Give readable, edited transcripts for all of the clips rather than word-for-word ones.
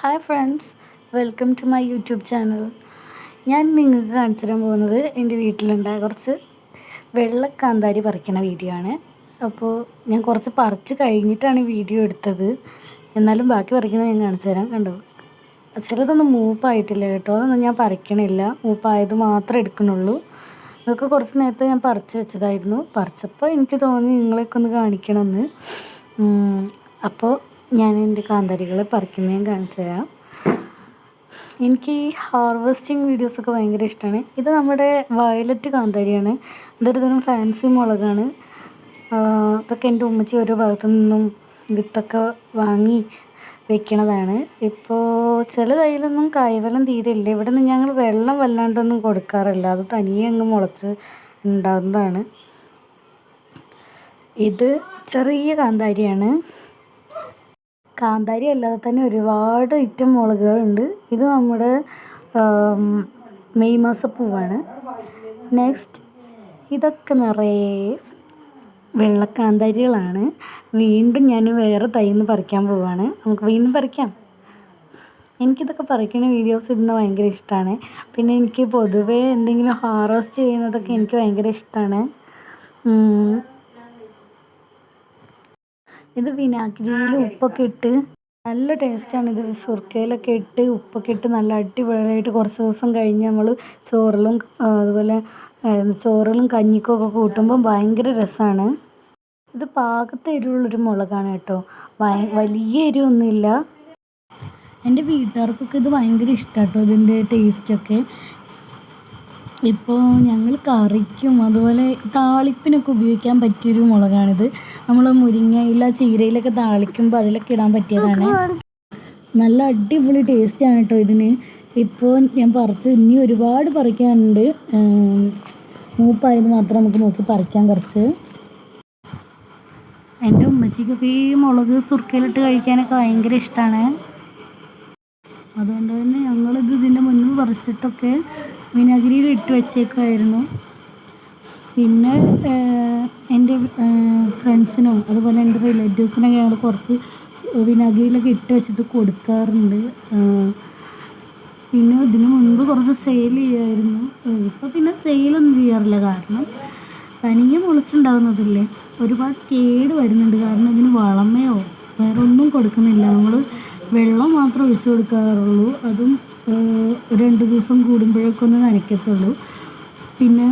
Hi friends, welcome to my YouTube channel. ഞാൻ നിങ്ങൾക്ക് കാണിച്ചു തരാൻ പോകുന്നത് എൻ്റെ വീട്ടിലുണ്ടായ കുറച്ച് വെള്ളക്കാന്താരി പറിക്കണ വീഡിയോ ആണ്. അപ്പോൾ ഞാൻ കുറച്ച് പറിച്ച് കഴിഞ്ഞിട്ടാണ് വീഡിയോ എടുത്തത്. എന്നാലും ബാക്കി പറിക്കുന്നത് ഞാൻ കാണിച്ചു തരാം. കണ്ടോ, ചിലതൊന്നും മൂപ്പായിട്ടില്ല കേട്ടോ, അതൊന്നും ഞാൻ പറിക്കണില്ല. മൂപ്പായത് മാത്രമേ എടുക്കണുള്ളൂ. അതൊക്കെ കുറച്ച് നേരത്തെ ഞാൻ പറിച്ച് വെച്ചതായിരുന്നു. പറിച്ചപ്പോൾ എനിക്ക് തോന്നി നിങ്ങളെയൊക്കെ ഒന്ന് കാണിക്കണമെന്ന്. അപ്പോൾ ഞാൻ എൻ്റെ കാന്താരികളെ പറിക്കുന്നതും കാണിച്ചു തരാം. എനിക്ക് ഈ ഹാർവെസ്റ്റിംഗ് വീഡിയോസൊക്കെ ഭയങ്കര ഇഷ്ടമാണ്. ഇത് നമ്മുടെ വയലറ്റ് കാന്താരിയാണ്. ഇതൊരു തരം ഫാൻസി മുളകാണ്. ഇതൊക്കെ എൻ്റെ ഉമ്മച്ചി ഓരോ ഭാഗത്തു നിന്നും വിത്തൊക്കെ വാങ്ങി വെക്കണതാണ്. ഇപ്പോൾ ചില തൈയിലൊന്നും കായ്ഫലം തീരെയില്ല. ഇവിടെ നിന്ന് ഞങ്ങൾ വെള്ളം വല്ലാണ്ടൊന്നും കൊടുക്കാറില്ല, അത് തനിയെ അങ്ങ് മുളച്ച് ഉണ്ടാകുന്നതാണ്. ഇത് ചെറിയ കാന്താരിയാണ്. കാന്താരി അല്ലാതെ തന്നെ ഒരുപാട് ഐറ്റം മുളകുകളുണ്ട്. ഇത് നമ്മുടെ മെയ് മാസപ്പൂവാണ്. നെക്സ്റ്റ്, ഇതൊക്കെ നിറയെ വെള്ളക്കാന്താരികളാണ്. വീണ്ടും ഞാൻ വേറെ തൈന്ന് പറിക്കാൻ പോവുകയാണ്. നമുക്ക് വീണ്ടും പറിക്കാം. എനിക്കിതൊക്കെ പറിക്കുന്ന വീഡിയോസ് ഇടുന്നത് ഭയങ്കര ഇഷ്ടമാണ്. പിന്നെ എനിക്ക് പൊതുവേ എന്തെങ്കിലും ഹാർവെസ്റ്റ് ചെയ്യുന്നതൊക്കെ എനിക്ക് ഭയങ്കര ഇഷ്ടമാണ്. ഇത് വിനാഗിരിയിൽ ഉപ്പൊക്കെ ഇട്ട് നല്ല ടേസ്റ്റാണ്. ഇത് സുർക്കയിലൊക്കെ ഇട്ട് ഉപ്പൊക്കെ ഇട്ട് നല്ല അടിപൊളിയായിട്ട് കുറച്ച് ദിവസം കഴിഞ്ഞ് നമ്മൾ അതുപോലെ ചോറിലും കഞ്ഞിക്കൊക്കെ കൂട്ടുമ്പോൾ ഭയങ്കര രസമാണ്. ഇത് പാകത്തെ എരിവുള്ളൊരു മുളകാണ് കേട്ടോ, വലിയ എരിവൊന്നുമില്ല. എൻ്റെ വീട്ടുകാർക്കൊക്കെ ഇത് ഭയങ്കര ഇഷ്ടമാണ് കേട്ടോ, ഇതിൻ്റെ ടേസ്റ്റൊക്കെ. ഇപ്പോൾ ഞങ്ങൾ കറിക്കും അതുപോലെ താളിപ്പിനൊക്കെ ഉപയോഗിക്കാൻ പറ്റിയൊരു മുളകാണിത്. നമ്മൾ മുരിങ്ങയില ചീരയിലൊക്കെ താളിക്കുമ്പോൾ അതിലൊക്കെ ഇടാൻ പറ്റിയതാണ്. നല്ല അടിപൊളി ടേസ്റ്റാണ് കേട്ടോ ഇതിന്. ഇപ്പോൾ ഞാൻ ഇനി ഒരുപാട് പറിക്കാനുണ്ട്. മൂപ്പായത് മാത്രം നമുക്ക് നോക്കി പറിക്കാൻ കുറച്ച്. എൻ്റെ ഉമ്മച്ചിക്കൊക്കെ ഈ മുളക് സുർക്കയിലിട്ട് കഴിക്കാനൊക്കെ ഭയങ്കര ഇഷ്ടമാണ്. അതുകൊണ്ട് തന്നെ ഞങ്ങളിത് ഇതിൻ്റെ മുന്നിൽ പറിച്ചിട്ടൊക്കെ വിനാഗിരിയിൽ ഇട്ട് വെച്ചേക്കുമായിരുന്നു. പിന്നെ എൻ്റെ ഫ്രണ്ട്സിനും അതുപോലെ എൻ്റെ റിലേറ്റീവ്സിനൊക്കെ ഞങ്ങൾ കുറച്ച് വിനാഗിരിയിലൊക്കെ ഇട്ട് വെച്ചിട്ട് കൊടുക്കാറുണ്ട്. പിന്നെ ഇതിന് മുൻപ് കുറച്ച് സെയിൽ ചെയ്യുമായിരുന്നു. ഇപ്പോൾ പിന്നെ സെയിലൊന്നും ചെയ്യാറില്ല, കാരണം തനിയെ മുളച്ചുണ്ടാകുന്നതല്ലേ. ഒരുപാട് കേട് വരുന്നുണ്ട്, കാരണം ഇതിന് വളമയോ വേറെ ഒന്നും കൊടുക്കുന്നില്ല. നമ്മൾ വെള്ളം മാത്രം ഒഴിച്ചു കൊടുക്കാറുള്ളൂ. അതും 2 ദിവസം കൂടുമ്പോഴൊക്കെ ഒന്ന് നനയ്ക്കത്തുള്ളൂ. പിന്നെ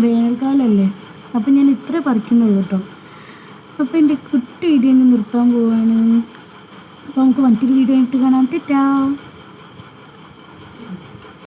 വേനൽക്കാലമല്ലേ, അപ്പം ഞാൻ ഇത്രേ പറിക്കുന്നുള്ളൂ കേട്ടോ. അപ്പോൾ എൻ്റെ കുട്ടി വീഡിയോ നിർത്താൻ പോവാണ്. അപ്പോൾ നമുക്ക് മറ്റൊരു വീഡിയോ ആയിട്ട് കാണാം. ടാറ്റാ.